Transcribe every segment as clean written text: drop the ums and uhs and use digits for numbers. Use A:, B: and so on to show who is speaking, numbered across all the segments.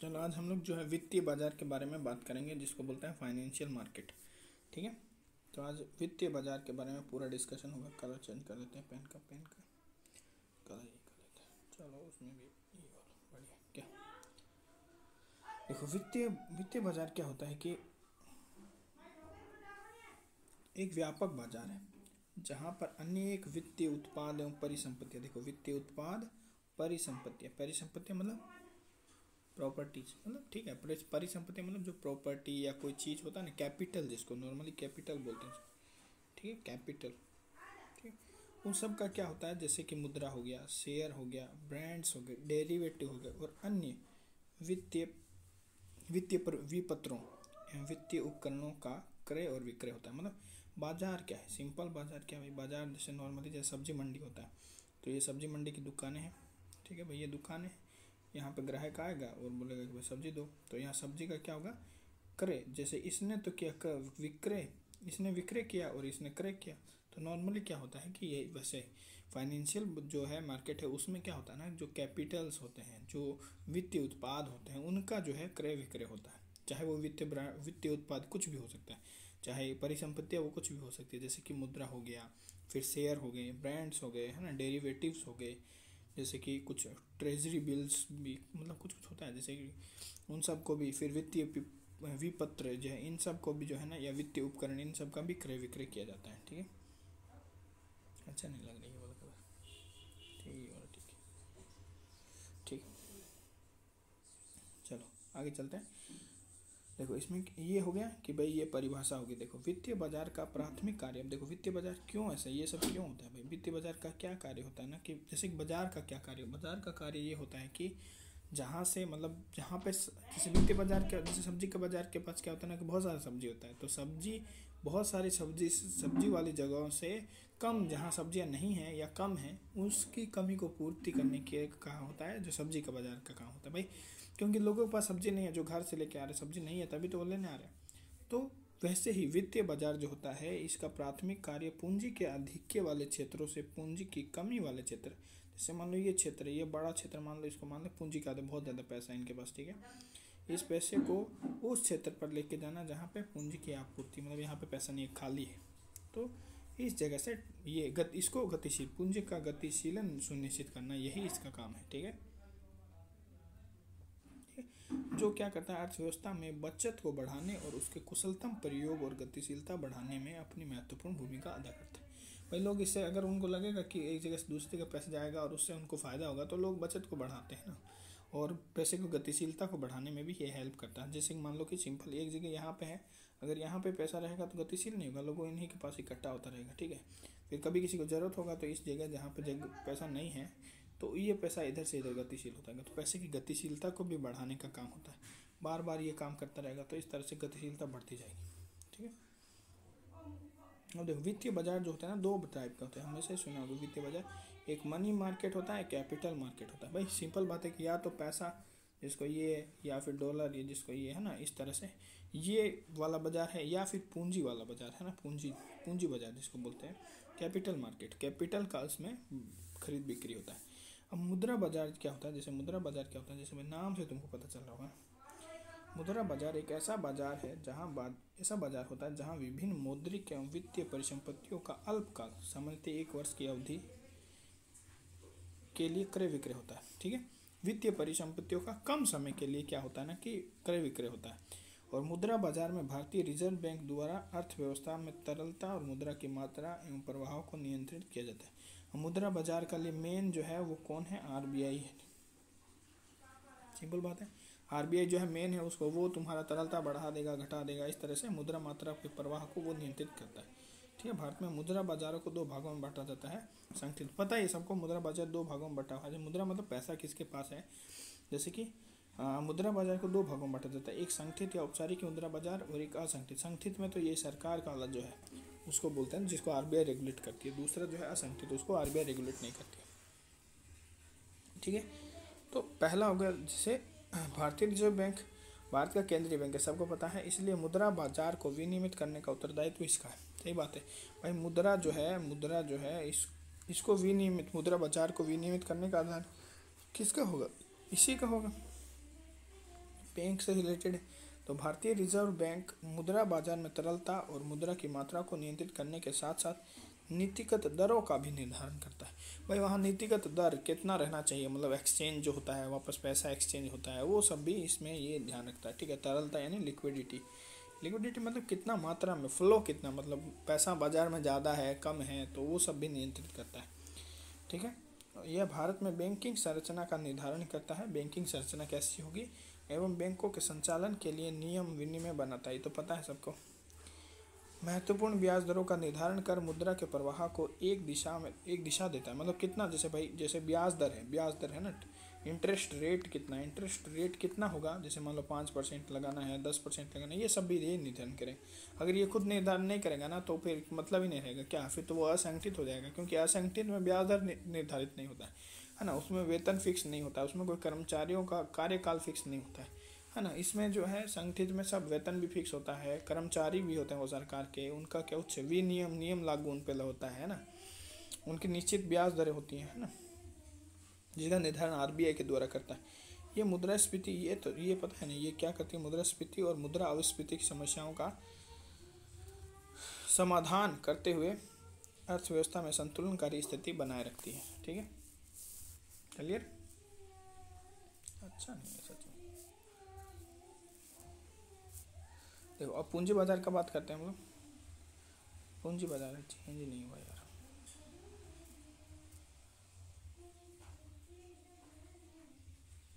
A: चलो आज हम लोग जो है वित्तीय बाजार के बारे में बात करेंगे, जिसको बोलते हैं फाइनेंशियल मार्केट। ठीक है, तो आज वित्तीय बाजार के बारे में पूरा डिस्कशन होगा। कलर चेंज कर देते हैं, पेन का कलर ये कर देते हैं। चलो उसमें भी ये वाला बढ़िया। क्या देखो, वित्तीय बाजार क्या होता है कि एक व्यापक बाजार है जहाँ पर अनेक वित्तीय उत्पाद एवं परिसंपत्तियाँ, देखो वित्तीय उत्पाद परिसंपत्तियाँ मतलब प्रॉपर्टीज, मतलब ठीक है, परिसंपत्ति मतलब जो प्रॉपर्टी या कोई चीज़ होता है ना, कैपिटल जिसको नॉर्मली कैपिटल बोलते हैं, ठीक है, कैपिटल। ठीक है, उन सब का क्या होता है, जैसे कि मुद्रा हो गया, शेयर हो गया, ब्रांड्स हो गए, डेरिवेटिव हो गए और अन्य वित्तीय विपत्रों एवं वित्तीय उपकरणों का क्रय और विक्रय होता है। मतलब बाजार क्या है, सिंपल बाजार क्या है भाई, बाजार जैसे नॉर्मली जैसे सब्जी मंडी होता है, तो ये सब्जी मंडी की दुकानें हैं। ठीक है भाई, ये दुकान है, यहाँ पे ग्राहक आएगा और बोलेगा कि भाई सब्जी दो, तो यहाँ सब्जी का क्या होगा, क्रय। जैसे इसने तो किया विक्रय, इसने विक्रय किया और इसने क्रय किया। तो नॉर्मली क्या होता है कि ये वैसे फाइनेंशियल जो है मार्केट है, उसमें क्या होता है ना, जो कैपिटल्स होते हैं, जो वित्तीय उत्पाद होते हैं, उनका जो है क्रय विक्रय होता है। चाहे वो वित्तीय उत्पाद कुछ भी हो सकता है, चाहे परिसंपत्तियाँ वो कुछ भी हो सकती है, जैसे कि मुद्रा हो गया, फिर शेयर हो गए, ब्रांड्स हो गए, है ना, डेरिवेटिव्स हो गए, जैसे कि कुछ ट्रेजरी बिल्स भी, मतलब कुछ कुछ होता है, जैसे कि उन सब को भी, फिर वित्तीय विपत्र जो है, इन सब को भी जो है ना, या वित्तीय उपकरण, इन सब का भी क्रय विक्रय किया जाता है। ठीक है, अच्छा नहीं लग रही है वाला कलर, ठीक है वाला, ठीक है, ठीक। चलो आगे चलते हैं। देखो इसमें ये हो गया कि भाई ये परिभाषा होगी। देखो वित्तीय बाजार का प्राथमिक कार्य, अब देखो वित्तीय बाजार क्यों ऐसा, ये सब क्यों होता है भाई, वित्तीय बाजार का क्या कार्य होता है ना, कि जैसे बाजार का क्या कार्य, बाजार का कार्य ये होता है कि जहाँ से, मतलब जहाँ पे जैसे वित्तीय बाजार के, जैसे सब्जी का बाजार के पास क्या होता है ना, कि बहुत सारा सब्जी होता है, तो सब्जी बहुत सारी सब्जी वाली जगहों से कम, जहाँ सब्जियाँ नहीं हैं या कम हैं, उसकी कमी को पूर्ति करने के काम होता है, जो सब्जी का बाजार का काम होता है भाई। क्योंकि लोगों के पास सब्जी नहीं है, जो घर से लेके आ रहे सब्जी नहीं है, तभी तो वो लेने आ रहे हैं। तो वैसे ही वित्तीय बाजार जो होता है, इसका प्राथमिक कार्य पूंजी के आधिक्य वाले क्षेत्रों से पूंजी की कमी वाले क्षेत्र, जैसे मान लो ये क्षेत्र है, ये बड़ा क्षेत्र मान लो, इसको मान लो पूंजी का बहुत ज़्यादा पैसा है इनके पास, ठीक है, इस पैसे को उस क्षेत्र पर लेके जाना जहाँ पे पूंजी की आपूर्ति, मतलब यहाँ पे पैसा नहीं है, खाली है, तो इस जगह से ये इसको गतिशील, पूंजी का गतिशीलन सुनिश्चित करना, यही इसका काम है। ठीक है, जो क्या करता है, अर्थव्यवस्था में बचत को बढ़ाने और उसके कुशलतम प्रयोग और गतिशीलता बढ़ाने में अपनी महत्वपूर्ण भूमिका अदा करते हैं। भाई लोग इससे, अगर उनको लगेगा कि एक जगह से दूसरी जगह पैसा जाएगा और उससे उनको फ़ायदा होगा, तो लोग बचत को बढ़ाते हैं ना, और पैसे को गतिशीलता को बढ़ाने में भी ये हेल्प करता है। जैसे मान लो कि सिंपल एक जगह यहाँ पे है, अगर यहाँ पे पैसा रहेगा तो गतिशील नहीं होगा, लोगों इन्हीं के पास इकट्ठा होता रहेगा। ठीक है, फिर कभी किसी को ज़रूरत होगा तो इस जगह जहाँ पे पैसा नहीं है, तो ये पैसा इधर से इधर गतिशील होता है, तो पैसे की गतिशीलता को भी बढ़ाने का काम होता है। बार बार ये काम करता रहेगा तो इस तरह से गतिशीलता बढ़ती जाएगी। ठीक है, अब देखो वित्तीय बाजार जो होता है ना, दो टाइप का होता है, हमेशा ही सुना होगा वित्तीय बाजार, एक मनी मार्केट होता है, कैपिटल मार्केट होता है। भाई सिंपल बात है कि या तो पैसा जिसको ये, या फिर डॉलर ये जिसको ये, है ना, इस तरह से ये वाला बाजार है, या फिर पूंजी वाला बाजार है ना, पूंजी बाजार जिसको बोलते हैं, कैपिटल मार्केट, कैपिटल का उसमें खरीद बिक्री होता है। अब मुद्रा बाजार क्या होता है, जैसे मुद्रा बाजार क्या होता है, जैसे मेरे नाम से तुमको पता चल रहा होगा, मुद्रा बाजार एक ऐसा बाजार है ऐसा बाजार होता है जहां विभिन्न मौद्रिक एवं वित्तीय परिसंपत्तियों का अल्पकाल, सामान्यतः 1 वर्ष की अवधि के लिए क्रय विक्रय होता है। ठीक है, वित्तीय परिसंपत्तियों का कम समय के लिए क्या होता है ना, कि क्रय विक्रय होता है। और मुद्रा बाजार में भारतीय रिजर्व बैंक द्वारा अर्थव्यवस्था में तरलता और मुद्रा की मात्रा एवं प्रवाह को नियंत्रित किया जाता है। मुद्रा बाजार का लिए मेन जो है वो कौन है, आरबीआई है। सिंपल बात है, आरबीआई जो है मेन है, उसको वो तुम्हारा तरलता बढ़ा देगा घटा देगा, इस तरह से मुद्रा मात्रा के प्रवाह को वो नियंत्रित करता है। ठीक है, भारत में मुद्रा बाजारों को 2 भागों में बांटा जाता है। संगठित, पता है सबको, मुद्रा बाजार 2 भागों में बांटा हुआ है। मुद्रा मतलब पैसा किसके पास है, जैसे कि मुद्रा बाजार को 2 भागों में बांटा जाता है, एक संगठित या औपचारिक मुद्रा बाजार और एक असंगठित। संगठित में तो ये सरकार का वाला जो है उसको बोलते हैं, जिसको आरबीआई रेगुलेट करती है। दूसरा जो है असंगठित, उसको आरबीआई रेगुलेट नहीं करती है। ठीक है, तो पहला हो गया जैसे भारतीय रिजर्व बैंक, भारत का केंद्रीय बैंक है, सबको पता है, इसलिए मुद्रा बाजार को विनियमित करने का उत्तरदायित्व इसका है। सही बात है भाई, मुद्रा जो है इसको विनियमित, मुद्रा बाजार को विनियमित करने का आधार किसका होगा, इसी का होगा। बैंक से रिलेटेड है। तो भारतीय रिजर्व बैंक मुद्रा बाजार में तरलता और मुद्रा की मात्रा को नियंत्रित करने के साथ साथ नीतिगत दरों का भी निर्धारण करता है। भाई वहाँ नीतिगत दर कितना रहना चाहिए, मतलब एक्सचेंज जो होता है, वापस पैसा एक्सचेंज होता है, वो सब भी इसमें ये ध्यान रखता है। ठीक है, तरलता यानी लिक्विडिटी। लिक्विडिटी मतलब कितना मात्रा में, फ्लो कितना, मतलब पैसा बाजार में ज़्यादा है कम है, तो वो सब भी नियंत्रित करता है। ठीक है, यह भारत में बैंकिंग संरचना का निर्धारण करता है। बैंकिंग संरचना कैसी होगी एवं बैंकों के संचालन के लिए नियम विनिमय बनाता है, ये तो पता है सबको। महत्वपूर्ण ब्याज दरों का निर्धारण कर मुद्रा के प्रवाह को एक दिशा देता है। मतलब कितना, जैसे भाई जैसे ब्याज दर है ना, इंटरेस्ट रेट कितना होगा, जैसे मान लो 5% लगाना है, 10% लगाना है, ये सब भी ये निर्धारण करें। अगर ये खुद निर्धारण नहीं करेगा ना तो फिर मतलब ही नहीं रहेगा क्या, फिर तो वो असंगठित हो जाएगा, क्योंकि असंगठित में ब्याज दर निर्धारित नहीं होता है ना, उसमें वेतन फिक्स नहीं होता, उसमें कोई कर्मचारियों का कार्यकाल फिक्स नहीं होता है ना। इसमें जो है संगठित में सब वेतन भी फिक्स होता है, कर्मचारी भी होते हैं वो सरकार के, उनका क्या उच्च नियम लागू उन पर होता है ना, उनकी निश्चित ब्याज दरें होती हैं, है ना, जिसका निर्धारण आरबीआई के द्वारा करता है। ये मुद्रास्फीति, ये पता है ना, ये क्या करती है, मुद्रास्फीति और मुद्रा अपस्फीति की समस्याओं का समाधान करते हुए अर्थव्यवस्था में संतुलनकारी स्थिति बनाए रखती है। ठीक है, क्लियर। अच्छा नहीं है सच में। देखो अब पूंजी बाजार का बात करते हैं हम लोग। पूंजी बाजार चेंज नहीं हुआ यार।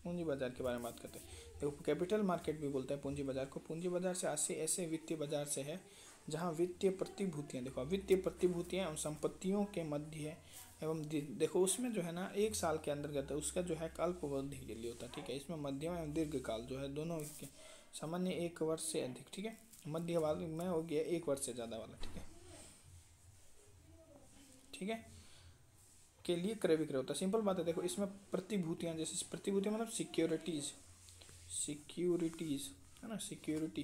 A: पूंजी बाजार के बारे में बात करते हैं। देखो कैपिटल मार्केट भी बोलते हैं पूंजी बाजार को। पूंजी बाजार से आशय ऐसे वित्तीय बाजार से है जहां वित्तीय प्रतिभूतियां, देखो वित्तीय प्रतिभूतियां और संपत्तियों के मध्य एवं देखो उसमें जो है ना 1 साल के अंतर्गत है, उसका जो है अल्पावधि के लिए होता है। ठीक है, इसमें मध्यम एवं दीर्घकाल जो है दोनों सामान्य 1 वर्ष से अधिक, ठीक है, मध्य वाले में हो गया 1 वर्ष से ज़्यादा वाला। ठीक है, ठीक है, के लिए क्रय विक्रय होता है। सिंपल बात है। देखो इसमें प्रतिभूतियां, जैसे प्रतिभूतियां मतलब सिक्योरिटीज है ना, सिक्योरिटी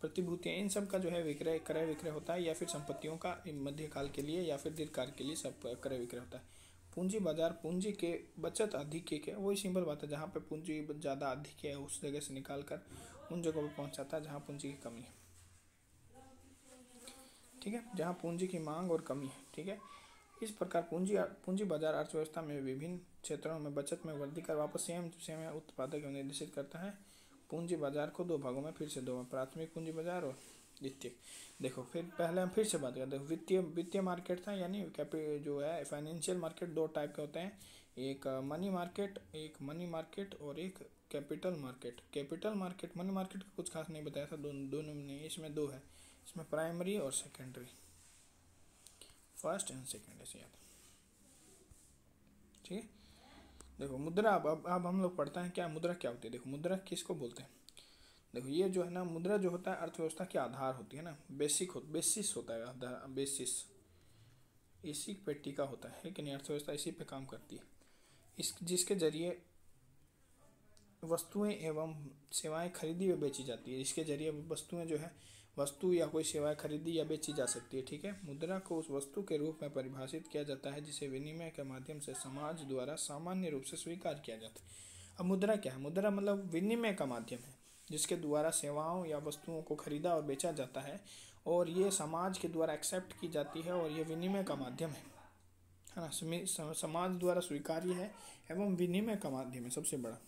A: प्रतिभूतियां, इन सब का जो है क्रय विक्रय होता है, या फिर संपत्तियों का मध्यकाल के लिए या फिर दीर्घकाल के लिए सब क्रय विक्रय होता है। पूंजी बाजार पूंजी के बचत अधिक है, वही सिंपल बात है, जहाँ पे पूंजी ज़्यादा अधिक है उस जगह से निकाल कर उन जगहों पर पहुँचाता है जहाँ पूंजी की कमी है। ठीक है, जहाँ पूंजी की मांग और कमी है। ठीक है, इस प्रकार पूंजी बाजार अर्थव्यवस्था में विभिन्न क्षेत्रों में बचत में वृद्धि कर वापस सेम उत्पादक को निर्देशित करता है। पूंजी बाजार को 2 भागों में फिर से 2 प्राथमिक पूंजी बाजार और द्वितीय। देखो फिर पहले हम फिर से बात करते हैं। वित्तीय मार्केट था, यानी जो है फाइनेंशियल मार्केट 2 टाइप के होते हैं, एक मनी मार्केट और एक कैपिटल मार्केट। मनी मार्केट का कुछ खास नहीं बताया था, दोनों में नहीं, इसमें 2 है, इसमें प्राइमरी और सेकेंडरी, फर्स्ट एंड सेकेंड ऐसे याद। ठीक है, देखो मुद्रा, अब हम लोग पढ़ते हैं क्या मुद्रा क्या होती है। देखो मुद्रा किसको बोलते हैं। देखो ये जो है ना, मुद्रा जो होता है अर्थव्यवस्था के आधार होती है ना, बेसिस होता है, आधार बेसिस, इसी पे टिका होता है कि नहीं, अर्थव्यवस्था इसी पे काम करती है। जिसके जरिए वस्तुएं एवं सेवाएं खरीदी व बेची जाती है, इसके जरिए वस्तुएं जो है वस्तु या कोई सेवाएं खरीदी या बेची जा सकती है। ठीक है, मुद्रा को उस वस्तु के रूप में परिभाषित किया जाता है जिसे विनिमय के माध्यम से समाज द्वारा सामान्य रूप से स्वीकार किया जाता है। अब मुद्रा क्या है, मुद्रा मतलब विनिमय का माध्यम है जिसके द्वारा सेवाओं या वस्तुओं को खरीदा और बेचा जाता है, और ये समाज के द्वारा एक्सेप्ट की जाती है, और ये विनिमय का माध्यम है ना, समाज द्वारा स्वीकार्य है एवं विनिमय का माध्यम है सबसे बड़ा।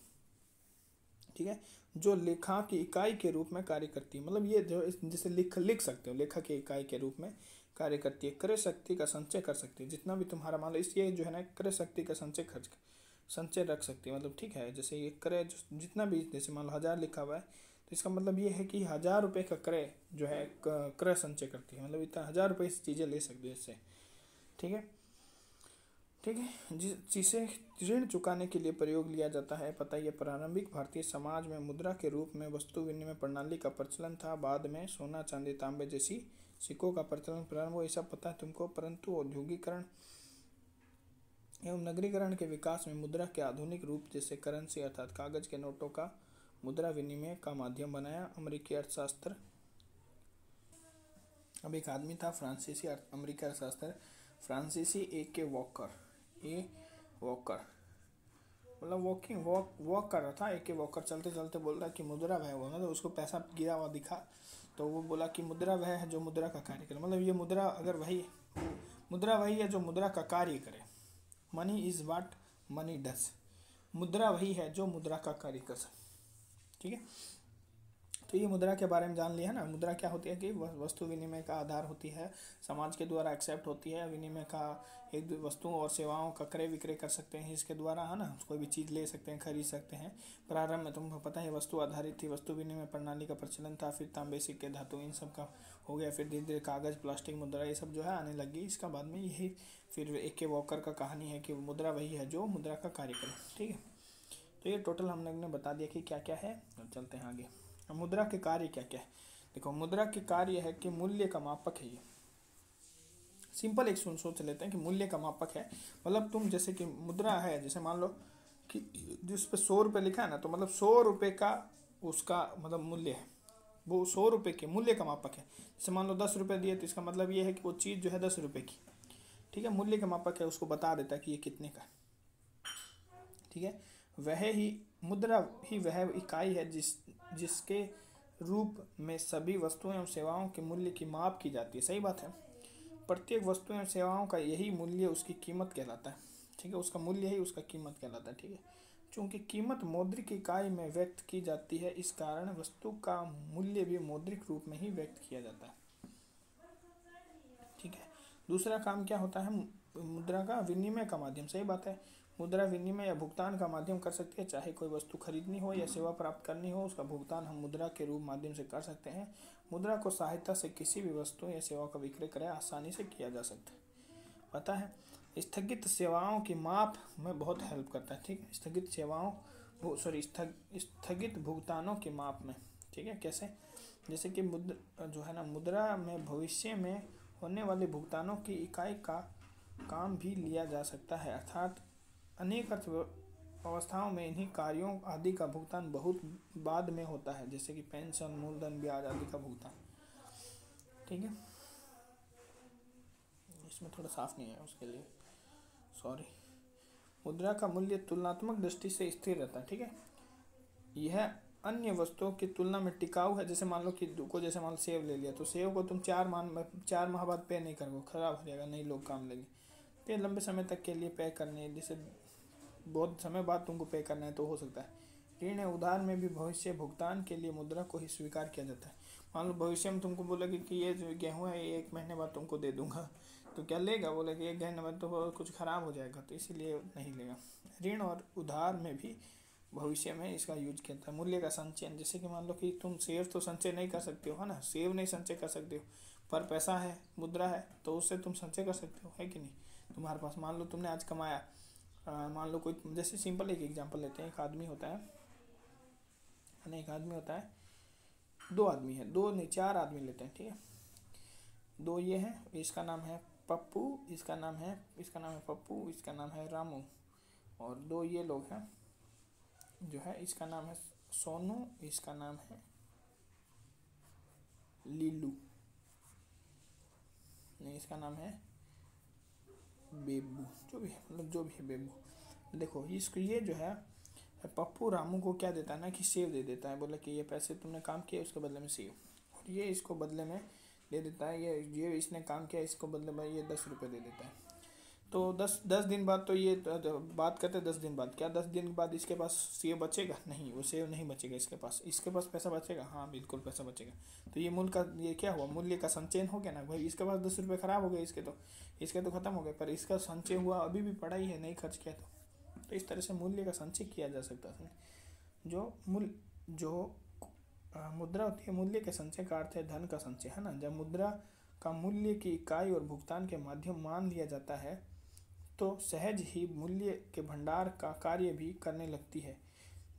A: ठीक है, जो लेखा की इकाई के रूप में कार्य करती है, मतलब ये जो जैसे लिख सकते हो, लेखा की इकाई के रूप में कार्य करती है। क्रय शक्ति का संचय कर सकती है, जितना भी तुम्हारा मान लो ये जो है ना क्रय शक्ति का संचय रख सकती है। मतलब ठीक है, जैसे ये क्रय जितना भी, जैसे मान लो 1000 लिखा हुआ है, तो इसका मतलब ये है कि 1000 रुपये का क्रय जो है क्रय संचय करती है, मतलब इतना 1000 रुपये से चीज़ें ले सकती है इससे। ठीक है, जिसे ऋण चुकाने के लिए प्रयोग लिया जाता है। पता है, प्रारंभिक भारतीय समाज में मुद्रा के रूप में वस्तु विनिमय प्रणाली का प्रचलन था। बाद में सोना चांदी तांबे जैसी सिक्कों का प्रचलन प्रारंभ हुआ, ये सब पता है तुमको। परंतु औद्योगिकरण एवं नगरीकरण के विकास में मुद्रा के आधुनिक रूप जैसे करेंसी अर्थात कागज के नोटों का मुद्रा विनिमय का माध्यम बनाया। अमेरिकी अर्थशास्त्र, अब एक आदमी था फ्रांसीसी अमेरिकी अर्थशास्त्र फ्रांसीसी ए वॉकर मतलब वॉक कर रहा था, एक वॉकर चलते चलते बोल रहा है कि मुद्रा वह हुआ, मतलब उसको पैसा गिरा हुआ दिखा, तो वो बोला कि मुद्रा वह है जो मुद्रा का कार्य करे। मतलब ये मुद्रा अगर मुद्रा वही है जो मुद्रा का कार्य करे। Money is what money does. मुद्रा वही है जो मुद्रा का कार्य कर सके। ठीक है, तो ये मुद्रा के बारे में जान लिया है ना। मुद्रा क्या होती है कि वस्तु विनिमय का आधार होती है, समाज के द्वारा एक्सेप्ट होती है, विनिमय का एक वस्तुओं और सेवाओं का क्रय विक्रय कर सकते हैं इसके द्वारा, है ना। कोई भी चीज़ ले सकते हैं, खरीद सकते हैं। प्रारंभ में तुमको पता है वस्तु आधारित थी, वस्तु विनिमय प्रणाली का प्रचलन था, फिर तांबे सिक्के धातु इन सब का हो गया, फिर धीरे धीरे कागज़ प्लास्टिक मुद्रा ये सब जो है आने लगी। इसका बाद में यही फिर एक के वॉकर का कहानी है कि मुद्रा वही है जो मुद्रा का कार्य करे। ठीक है, तो ये टोटल हम लोग ने बता दिया कि क्या क्या है। अब चलते हैं आगे। मुद्रा के कार्य क्या क्या है। देखो, मुद्रा के कार्य है कि मूल्य का मापक है। ये सिंपल एक सोच लेते हैं कि मूल्य का मापक है। मतलब तुम जैसे कि मुद्रा है, जैसे मान लो कि जिस पे 100 रुपये लिखा है ना, तो मतलब 100 रुपये का उसका मतलब मूल्य है, वो 100 रुपये के मूल्य का मापक है। जैसे मान लो 10 रुपये दिए, तो इसका मतलब ये है कि वो चीज़ जो है 10 रुपये की, ठीक है, मूल्य का मापक है, उसको बता देता है कि ये कितने का। ठीक है, वह ही मुद्रा ही वह इकाई है जिसके रूप में सभी वस्तुएं एवं सेवाओं के मूल्य की माप की जाती है। सही बात है, प्रत्येक वस्तु एवं सेवाओं का यही मूल्य उसकी कीमत कहलाता है। ठीक है, उसका मूल्य ही उसका कीमत कहलाता है। ठीक है, चूंकि कीमत मौद्रिक इकाई में व्यक्त की जाती है, इस कारण वस्तु का मूल्य भी मौद्रिक रूप में ही व्यक्त किया जाता है। ठीक है, दूसरा काम क्या होता है मुद्रा का, विनिमय का माध्यम। सही बात है, मुद्रा विनिमय या भुगतान का माध्यम कर सकती है। चाहे कोई वस्तु खरीदनी हो या सेवा प्राप्त करनी हो, उसका भुगतान हम मुद्रा के रूप माध्यम से कर सकते हैं। मुद्रा को सहायता से किसी भी वस्तु या सेवा का विक्रय क्रय आसानी से किया जा सकता है। पता है, स्थगित सेवाओं की माप में बहुत हेल्प करता है। ठीक है, स्थगित सेवाओं स्थगित भुगतानों की माप में। ठीक है, कैसे, जैसे कि मुद्रा जो है ना, मुद्रा में भविष्य में होने वाले भुगतानों की इकाई का काम भी लिया जा सकता है। अर्थात अनेक अवस्थाओं में इन्हीं कार्यों आदि का भुगतान बहुत बाद में होता है, जैसे कि पेंशन, मूलधन, ब्याज आदि का भुगतान। ठीक है, इसमें थोड़ा साफ नहीं है, उसके लिए सॉरी। मुद्रा का मूल्य तुलनात्मक दृष्टि से स्थिर रहता है। ठीक है, यह अन्य वस्तुओं की तुलना में टिकाऊ है। जैसे मान लो कि जैसे मान लो सेव ले लिया, तो सेव को तुम 4 माह बाद पे नहीं करोगे, खराब हो जाएगा, नहीं लोग काम लेंगे। तो ये लंबे समय तक के लिए पे करने, जैसे बहुत समय बाद तुमको पे करना है तो हो सकता है। ऋण या उधार में भी भविष्य भुगतान के लिए मुद्रा को ही स्वीकार किया जाता है। मान लो भविष्य में तुमको बोलेगी कि ये जो गेहूँ है ये 1 महीने बाद तुमको दे दूंगा, तो क्या लेगा, बोले कि 1 महीने बाद तो कुछ खराब हो जाएगा, तो इसीलिए नहीं लेगा। ऋण और उधार में भी भविष्य में इसका यूज किया जाता है। मूल्य का संचयन, जैसे कि मान लो कि तुम सेव तो संचय नहीं कर सकते हो, है ना, सेव नहीं संचय कर सकते हो, पर पैसा है, मुद्रा है, तो उससे तुम संचय कर सकते हो, है कि नहीं। तुम्हारे पास मान लो तुमने आज कमाया, मान लो कोई, जैसे सिंपल एक एग्जांपल लेते हैं। एक आदमी होता है, 2 आदमी है, 2 नहीं 4 आदमी लेते हैं। ठीक है, 2 ये हैं, इसका नाम है पप्पू, इसका नाम है पप्पू, इसका नाम है रामू, और 2 ये लोग हैं जो है, इसका नाम है सोनू, इसका नाम है लीलू, नहीं इसका नाम है बेबू, जो भी है, मतलब जो भी है बेबू। देखो इसको, ये जो है पप्पू रामू को क्या देता है ना कि सेव दे देता है, बोला कि ये पैसे तुमने काम किया उसके बदले में सेव, और ये इसको बदले में दे देता है, ये इसने काम किया इसको बदले में ये 10 रुपये दे देता है। तो 10 दिन बाद, तो ये बात करते 10 दिन बाद, क्या 10 दिन बाद इसके पास सेव बचेगा? नहीं, वो सेव नहीं बचेगा इसके पास पैसा बचेगा, हाँ बिल्कुल पैसा बचेगा। तो ये मूल्य का, ये क्या हुआ, मूल्य का संचयन हो गया ना भाई। इसके पास 10 रुपये खराब हो गए, इसके तो खत्म हो गए, पर इसका संचय हुआ, अभी भी पड़ा ही है, नहीं खर्च किया। तो इस तरह से मूल्य का संचय किया जा सकता है। जो मुद्रा होती है, मूल्य के संचय का अर्थ है धन का संचय, है ना। जब मुद्रा का मूल्य की इकाई और भुगतान के माध्यम मान लिया जाता है, तो सहज ही मूल्य के भंडार का कार्य भी करने लगती है,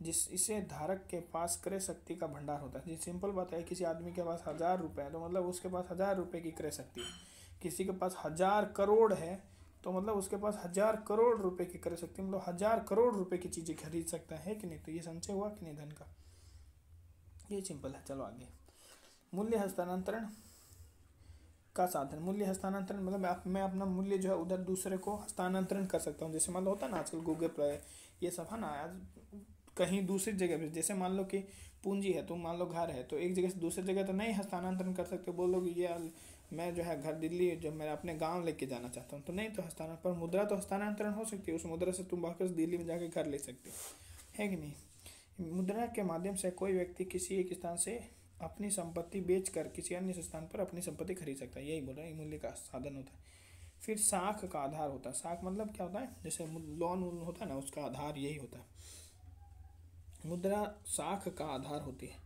A: इसे धारक के पास क्रय शक्ति का भंडार होता है। सिंपल बात है, किसी आदमी के पास 1000 रुपये है, तो मतलब उसके पास 1000 रुपये की क्रय शक्ति है। किसी के पास 1000 करोड़ है, तो मतलब उसके पास 1000 करोड़ रुपए की क्रय शक्ति, मतलब 1000 करोड़ रुपए की चीजें खरीद सकता है कि नहीं। तो ये संचय हुआ कि नहीं धन का, ये सिंपल है। चलो आगे, मूल्य हस्तांतरण का साधन। मूल्य हस्तांतरण मतलब मैं अपना मूल्य जो है उधर दूसरे को हस्तांतरण कर सकता हूँ। जैसे मान लो होता है ना आजकल गूगल पे ये सब है ना। आज कहीं दूसरी जगह पे, जैसे मान लो कि पूंजी है, तो मान लो घर है, तो एक जगह से दूसरी जगह तो नहीं हस्तांतरण कर सकते। बोलोगे ये मैं जो है घर दिल्ली जो मैं अपने गांव लेके जाना चाहता हूँ, तो नहीं, तो हस्तांतरण पर मुद्रा तो हस्तांतरण हो सकती है। उस मुद्रा से तुम वापस दिल्ली में जाके घर ले सकते हो, है कि नहीं। मुद्रा के माध्यम से कोई व्यक्ति किसी एक स्थान से अपनी संपत्ति बेचकर किसी अन्य स्थान पर अपनी संपत्ति खरीद सकता है, यही बोल रहा है, मूल्य का साधन होता है। फिर साख का आधार होता है। साख मतलब क्या होता है, जैसे लोन होता है ना, उसका आधार यही होता है। मुद्रा साख का आधार होती है,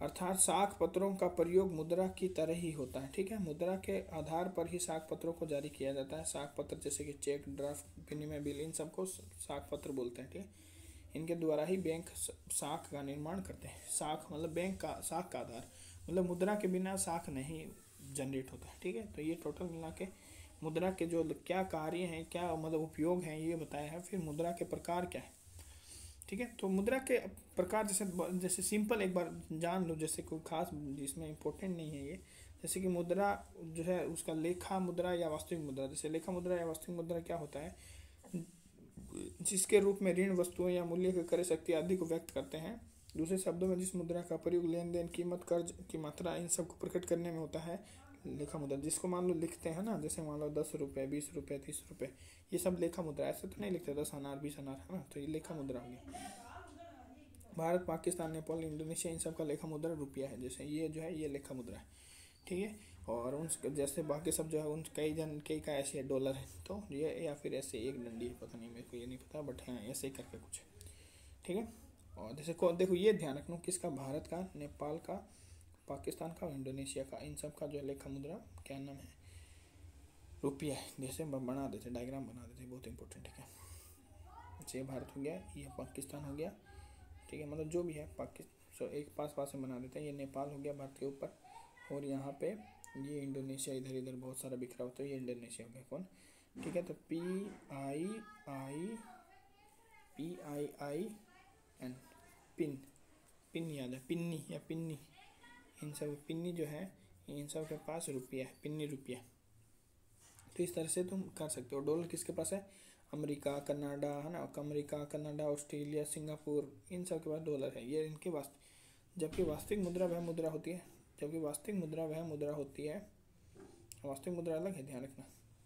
A: अर्थात साख पत्रों का प्रयोग मुद्रा की तरह ही होता है। ठीक है, मुद्रा के आधार पर ही साख पत्रों को जारी किया जाता है। साख पत्र जैसे कि चेक, ड्राफ्ट, विनिमय बिल, इन सबको साख पत्र बोलते हैं। ठीक है, इनके द्वारा ही बैंक साख का निर्माण करते हैं। साख मतलब बैंक का, साख का आधार मतलब मुद्रा के बिना साख नहीं जनरेट होता है। ठीक है, तो ये टोटल मिला के मुद्रा के जो क्या कार्य हैं, क्या मतलब उपयोग हैं, ये बताया है। फिर मुद्रा के प्रकार क्या है। ठीक है, तो मुद्रा के प्रकार जैसे जैसे सिंपल एक बार जान लो, जैसे कोई खास इसमें इम्पोर्टेंट नहीं है ये। जैसे कि मुद्रा जो है उसका लेखा मुद्रा या वास्तविक मुद्रा। जैसे लेखा मुद्रा या वास्तविक मुद्रा क्या होता है, जिसके रूप में ऋण, वस्तुओं या मूल्य की क्रय शक्ति आदि को व्यक्त करते हैं। दूसरे शब्दों में जिस मुद्रा का प्रयोग लेन देन, कीमत, कर्ज की मात्रा, इन सब को प्रकट करने में होता है, लेखा मुद्रा। जिसको मान लो लिखते हैं ना, जैसे मान लो 10 रुपये, 20 रुपये, 30 रुपये, ये सब लेखा मुद्रा। ऐसे तो नहीं लिखते 10 अनार, 20 अनार, है ना, तो ये लेखा मुद्रा होगी। भारत, पाकिस्तान, नेपाल, इंडोनेशिया, इन सब का लेखा मुद्रा रुपया है। जैसे ये जो है ये लेखा मुद्रा है। ठीक है, और उन जैसे बाकी सब जो है उन कई का ऐसे डॉलर है, तो ये या फिर ऐसे एक डंडी है, पता नहीं, मेरे को ये नहीं पता, बट हाँ ऐसे ही करके कुछ। ठीक है, और जैसे देखो ये ध्यान रखना, किसका, भारत का, नेपाल का, पाकिस्तान का, इंडोनेशिया का, इन सब का जो लेखा मुद्रा क्या नाम है, रुपया है। जैसे बना देते, डायग्राम बना देते, बहुत इंपॉर्टेंट है। जैसे ये भारत हो गया, ये पाकिस्तान हो गया। ठीक है, मतलब जो भी है पाकिस्तान एक पास पास में बना देते हैं। ये नेपाल हो गया भारत के ऊपर, और यहाँ पे ये इंडोनेशिया इधर इधर बहुत सारा बिखरा होता है, ये इंडोनेशिया हो गया कौन। ठीक है, तो PIN, पिन, पिन याद है, पिन्नी या पिन्नी, इन सब पिन्नी जो है, इन सब के पास रुपया है, पिन्नी रुपया। तो इस तरह से तुम कर सकते हो। डॉलर किसके पास है, अमेरिका, कनाडा, है ना, अमेरिका, कनाडा, ऑस्ट्रेलिया, सिंगापुर, इन सब के पास डॉलर है, ये इनके जबकि वास्तविक मुद्रा वह मुद्रा होती है, वास्तविक मुद्रा अलग है, ध्यान रखना।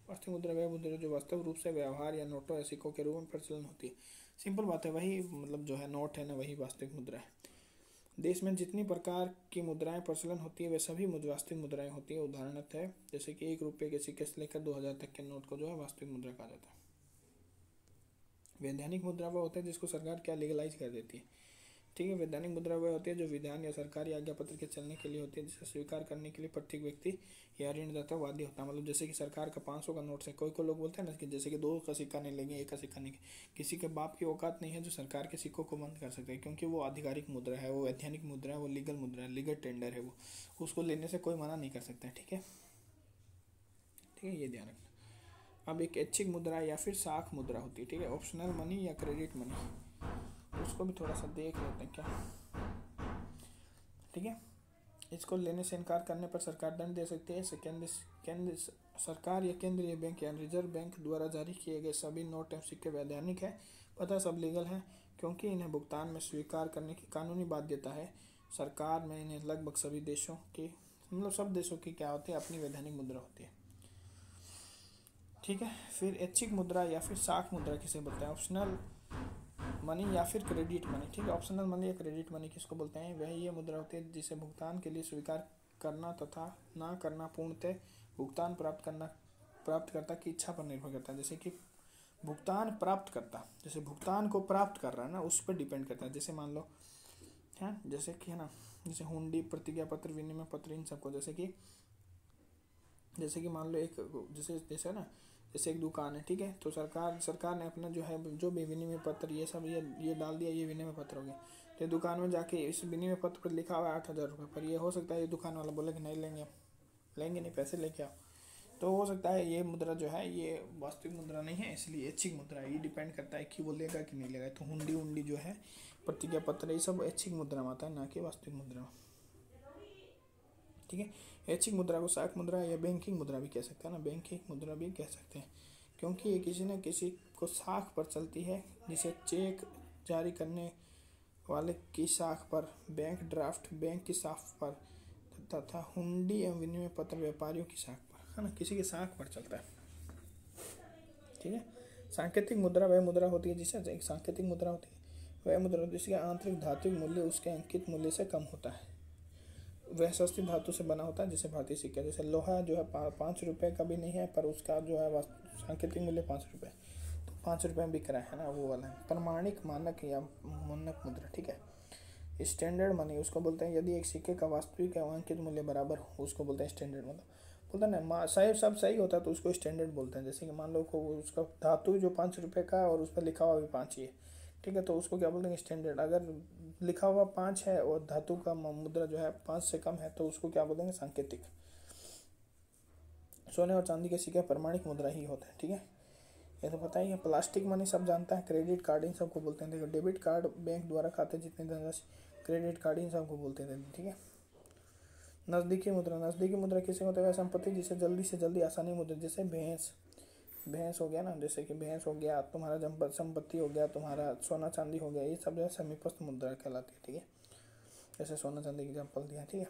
A: वास्तविक मुद्रा वह मुद्रा जो वास्तव रूप से व्यवहार या नोटों या सिक्कों के रूप में प्रचलन होती है। सिंपल बात है, वही मतलब जो है नोट है ना, वही वास्तविक मुद्रा है। देश में जितनी प्रकार की मुद्राएं प्रचलन होती है वे सभी वास्तविक मुद्राएं होती है। उदाहरण है जैसे कि 1 रुपये के सिक्के से लेकर 2000 तक के नोट को जो है वास्तविक मुद्रा कहा जाता है। वैधानिक मुद्रा वह होता है जिसको सरकार क्या लीगलाइज कर देती है। ठीक है, वैधानिक मुद्रा वह होती है जो विधान या सरकारी आज्ञा पत्र के चलने के लिए होती है, जिसे स्वीकार करने के लिए प्रत्येक व्यक्ति या ऋणदाता वादी होता है। मतलब जैसे कि सरकार का 500 का नोट से कोई लोग बोलते हैं ना कि जैसे कि 2 का सिक्का नहीं लेंगे, 1 का सिक्का नहीं, किसी के बाप की औकात नहीं है जो सरकार के सिक्कों को बंद कर सकते हैं, क्योंकि वो आधिकारिक मुद्रा है, वो वैधानिक मुद्रा है, वो लीगल मुद्रा है, लीगल टेंडर है, वो उसको लेने से कोई मना नहीं कर सकता है। ठीक है, ठीक है, ये ध्यान रखना। अब एक ऐच्छिक मुद्रा या फिर साख मुद्रा होती है। ठीक है, ऑप्शनल मनी या क्रेडिट मनी, उसको भी थोड़ा सा देख लेते हैं क्या। ठीक है, इसको लेने से इनकार करने पर सरकार दंड दे सकती है। केंद्र सरकार या केंद्रीय बैंक या रिजर्व बैंक द्वारा जारी किए गए सभी नोट एवं सिक्के वैधानिक है, पता सब लीगल है, क्योंकि इन्हें भुगतान में स्वीकार करने की कानूनी बाध्यता है। सरकार में इन्हें लगभग सभी देशों की, मतलब सब देशों की क्या होती है, अपनी वैधानिक मुद्रा होती है। ठीक है, फिर ऐच्छिक मुद्रा या फिर साख मुद्रा किसे बोलते हैं, ऑप्शनल मनी या फिर क्रेडिट मनी। ठीक है, ऑप्शनल मनी या क्रेडिट मनी किसको बोलते हैं, वह ये मुद्रा होती है जिसे भुगतान के लिए स्वीकार करना तथा ना करना पूर्णतः भुगतान प्राप्तकर्ता की इच्छा पर निर्भर करता है। जैसे कि भुगतान प्राप्तकर्ता, जैसे भुगतान को प्राप्त कर रहा है ना, उस पर डिपेंड करता है। जैसे मान लो है, जैसे कि है ना, जैसे हुंडी, प्रतिज्ञा पत्र, विनिमय पत्र, इन सबको, जैसे कि मान लो एक जैसे ना, जैसे एक दुकान है। ठीक है, तो सरकार ने अपना जो है जो भी विनिमय पत्र ये सब ये डाल दिया, ये विनिमय पत्र हो गया। तो दुकान में जाके इस विनिमय पत्र पर लिखा हुआ है 8000 रुपये, पर ये हो सकता है ये दुकान वाला बोले कि नहीं लेंगे नहीं, पैसे लेके आओ। तो हो सकता है ये मुद्रा जो है ये वास्तविक मुद्रा नहीं है, इसलिए ऐच्छिक मुद्रा है। ये डिपेंड करता है कि वो लेगा कि नहीं लेगा। तो हुंडी जो है, प्रतिज्ञा पत्र, ये सब ऐच्छिक मुद्रा में आता है, ना कि वास्तविक मुद्रा में। ठीक है, ऐच्छिक मुद्रा को साख मुद्रा या बैंकिंग मुद्रा भी कह सकते हैं ना, बैंकिंग मुद्रा भी कह सकते हैं, क्योंकि ये किसी न किसी को साख पर चलती है, जिसे चेक जारी करने वाले की साख पर, बैंक ड्राफ्ट बैंक की साख पर तथा हुंडी एवं विनिमय पत्र व्यापारियों की साख पर, है ना, किसी की साख पर चलता है। ठीक है। सांकेतिक मुद्रा वह मुद्रा होती है जिसे एक सांकेतिक मुद्रा होती है वह मुद्रा जिसका आंतरिक धात्विक मूल्य उसके अंकित मूल्य से कम होता है। वह सस्ती धातु से बना होता है, जैसे भारतीय सिक्का। जैसे लोहा जो है 5 रुपए का भी नहीं है, पर उसका जो है सांकेतिक मूल्य 5 रुपए, तो 5 रुपए में बिक रहा है ना, वो वाला है। प्रमाणिक मानक या मानक मुद्रा। ठीक है। स्टैंडर्ड मनी उसको बोलते हैं यदि एक सिक्के का वास्तविक एवं अंकित मूल्य बराबर हो, उसको बोलते हैं स्टैंडर्ड। मतलब बोलते हैं ना सही सब सही होता है तो उसको स्टैंडर्ड बोलते हैं। जैसे कि मान लो को उसका धातु जो 5 रुपए का है और उस पर लिखा हुआ भी 5 ही है, ठीक है, तो उसको क्या बोलते हैं स्टैंडर्ड। अगर लिखा हुआ 5 है और धातु का मुद्रा जो है 5 से कम है तो उसको क्या बोलेंगे सांकेतिक। सोने और चांदी के सिक्के प्रमाणिक मुद्रा ही होता है। ठीक है, ये तो पता ही है। प्लास्टिक मनी सब जानता है, क्रेडिट कार्ड इन सबको बोलते हैं। देखो डेबिट कार्ड बैंक द्वारा खाते जितने धनराशि, क्रेडिट कार्ड इन सबको बोलते हैं। ठीक है। नज़दीकी मुद्रा। नज़दीकी मुद्रा किसे होता है? वह संपत्ति जिसे जल्दी से जल्दी आसानी मुद्रा, जैसे भैंस हो गया ना, जैसे कि भैंस हो गया, तुम्हारा संपत्ति हो गया, तुम्हारा सोना चांदी हो गया, ये सब जो है समीपस्थ मुद्रा कहलाती है। ठीक है, जैसे सोना चांदी एग्जाम्पल दिया। ठीक है।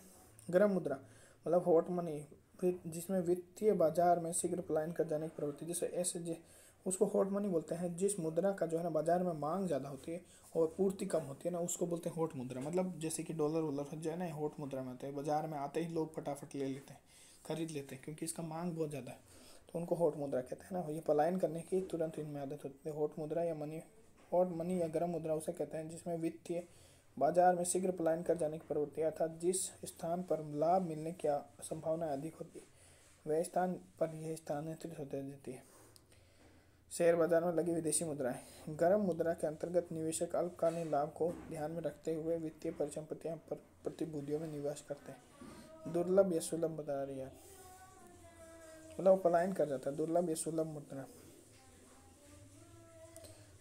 A: गर्म मुद्रा मतलब हॉट मनी, जिसमें वित्तीय बाजार में शीघ्र पलायन कर जाने की प्रवृत्ति, जैसे ऐसे उसको हॉट मनी बोलते हैं। जिस मुद्रा का जो है ना बाजार में मांग ज़्यादा होती है और पूर्ति कम होती है ना, उसको बोलते हैं हॉट मुद्रा। मतलब जैसे कि डॉलर वॉलर जो है ना हॉट मुद्रा में आते हैं, बाजार में आते ही लोग फटाफट ले लेते हैं, खरीद लेते हैं, क्योंकि इसका मांग बहुत ज़्यादा है, तो उनको हॉट मुद्रा कहते हैं ना। ये पलायन करने की तुरंत इनमें आदत होती है। हॉट मुद्रा या हॉट मनी या गर्म मुद्रा उसे कहते हैं जिसमें वित्तीय बाजार में शीघ्र पलायन कर जाने की प्रवृत्ति, अर्थात जिस स्थान पर लाभ मिलने की संभावना अधिक होती है वह स्थान पर यह स्थानांतरित होती रहती है। शेयर बाजार में लगी विदेशी मुद्राएं। गर्म मुद्रा के अंतर्गत निवेशक अल्पकालीन लाभ को ध्यान में रखते हुए वित्तीय परिसंपत्तियां प्रतिभूतियों में निवेश करते हैं। दुर्लभ या सुलभ बता रही है, मतलब पलायन कर जाता है। दुर्लभ या सुलभ मुद्रा।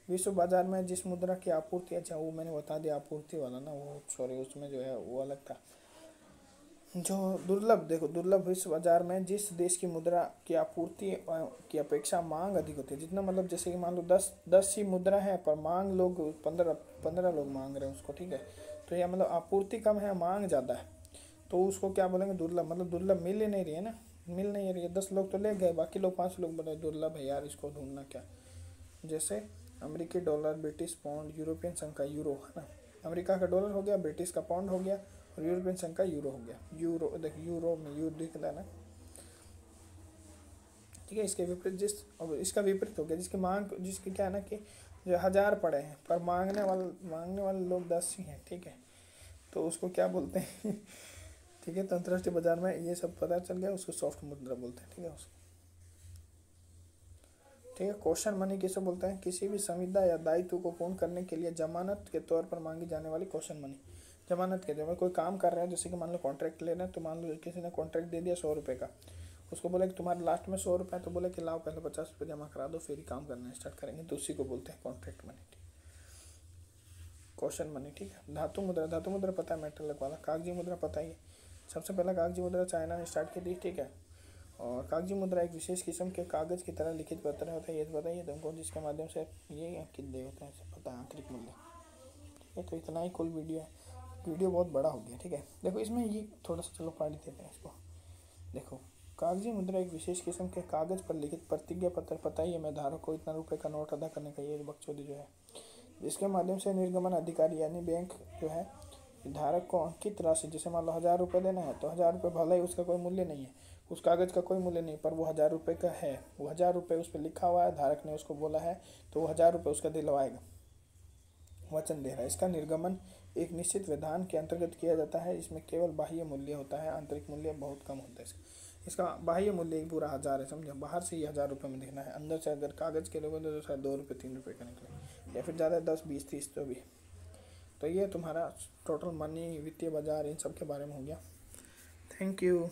A: विश्व बाजार में जिस मुद्रा की आपूर्ति, अच्छा वो मैंने बता दिया आपूर्ति वाला ना, वो सॉरी उसमें जो है वो अलग था। जो दुर्लभ, देखो दुर्लभ विश्व बाजार में जिस देश की मुद्रा की आपूर्ति की अपेक्षा मांग अधिक होती है। जितना मतलब जैसे कि मान लो 10 ही मुद्रा है पर मांग लोग 15 लोग मांग रहे हैं उसको। ठीक है, तो यह मतलब आपूर्ति कम है मांग ज़्यादा है, तो उसको क्या बोलेंगे दुर्लभ। मतलब दुर्लभ मिल ही नहीं रही है ना, मिल नहीं रही है। 10 लोग तो ले गए, बाकी लोग 5 लोग बोले दुर्लभ है यार, इसको ढूंढना क्या। जैसे अमेरिकी डॉलर, ब्रिटिश पाउंड, यूरोपियन संघ का यूरो, है ना। अमेरिका का डॉलर हो गया, ब्रिटिश का पाउंड हो गया और यूरोपियन संघ का यूरो हो गया। यूरो देख, यूरो में यूरो दिख रहा है ना। ठीक है, इसके विपरीत अब इसका विपरीत हो गया, जिसकी क्या है ना कि जो 1000 पड़े हैं पर मांगने वाले लोग 10 ही हैं। ठीक है, तो उसको क्या बोलते हैं ठीक है, तो अंतर्राष्ट्रीय बाजार में ये सब पता चल गया, उसको सॉफ्ट मुद्रा बोलते हैं। ठीक है उसको। ठीक है। कौशन मनी किसे बोलते हैं? किसी भी संविदा या दायित्व को पूर्ण करने के लिए जमानत के तौर पर मांगी जाने वाली कौशन मनी। जमानत के जब कोई काम कर रहा है, जैसे कि मान लो कॉन्ट्रैक्ट ले रहे हैं, तो मान लो किसी ने कॉन्ट्रैक्ट दे दिया 100 रुपये का, उसको बोले कि तुम्हारे लास्ट में 100 रुपये, तो बोले कि लाओ पहले 50 रुपये जमा करा दो फिर ही काम करना स्टार्ट करेंगे, तो उसी को बोलते हैं कॉन्ट्रैक्ट मनी। ठीक, कौशन मनी। ठीक है। धातु मुद्रा पता है, मेटल वाला। कागजी मुद्रा पता ही है, सबसे पहला कागजी मुद्रा चाइना ने स्टार्ट की थी। ठीक है, और कागजी मुद्रा एक विशेष किस्म के कागज की तरह लिखित पत्र होता है, ये तो बताइए तुमको, जिसके माध्यम से ये अंकित दे होता है, पता है आंतरिक मूल्य। ठीक है, तो इतना ही कुल वीडियो है। वीडियो बहुत बड़ा हो गया। ठीक है, देखो इसमें ये थोड़ा सा चलो पढ़ देते हैं इसको। देखो कागजी मुद्रा एक विशेष किस्म के कागज पर लिखित प्रतिज्ञा पत्र, पता ही है, मैं धारक को इतना रुपए का नोट अदा करने का, ये बकचोदी जो है, जिसके माध्यम से निर्गमन अधिकारी यानी बैंक जो है धारक को अंकित राशि, जैसे मान लो 1000 रुपये देना है, तो 1000 रुपये भले ही उसका कोई मूल्य नहीं है, उस कागज़ का कोई मूल्य नहीं, पर वो 1000 रुपये का है, वो 1000 रुपये उस पर लिखा हुआ है, धारक ने उसको बोला है, तो वो 1000 रुपये उसका दिलवाएगा, वचन दे रहा है। इसका निर्गमन एक निश्चित विधान के अंतर्गत किया जाता है, इसमें केवल बाह्य मूल्य होता है, आंतरिक मूल्य बहुत कम होता है। इसका बाह्य मूल्य ही पूरा 1000 है, समझे, बाहर से ही 1000 रुपये में दिखना है, अंदर से अगर कागज़ के लोगे तो शायद 2 रुपये 3 रुपये का निकले, या फिर ज़्यादा 10 20 30 तो भी। तो ये तुम्हारा टोटल मनी, वित्तीय बाजार, इन सब के बारे में हो गया। Thank you.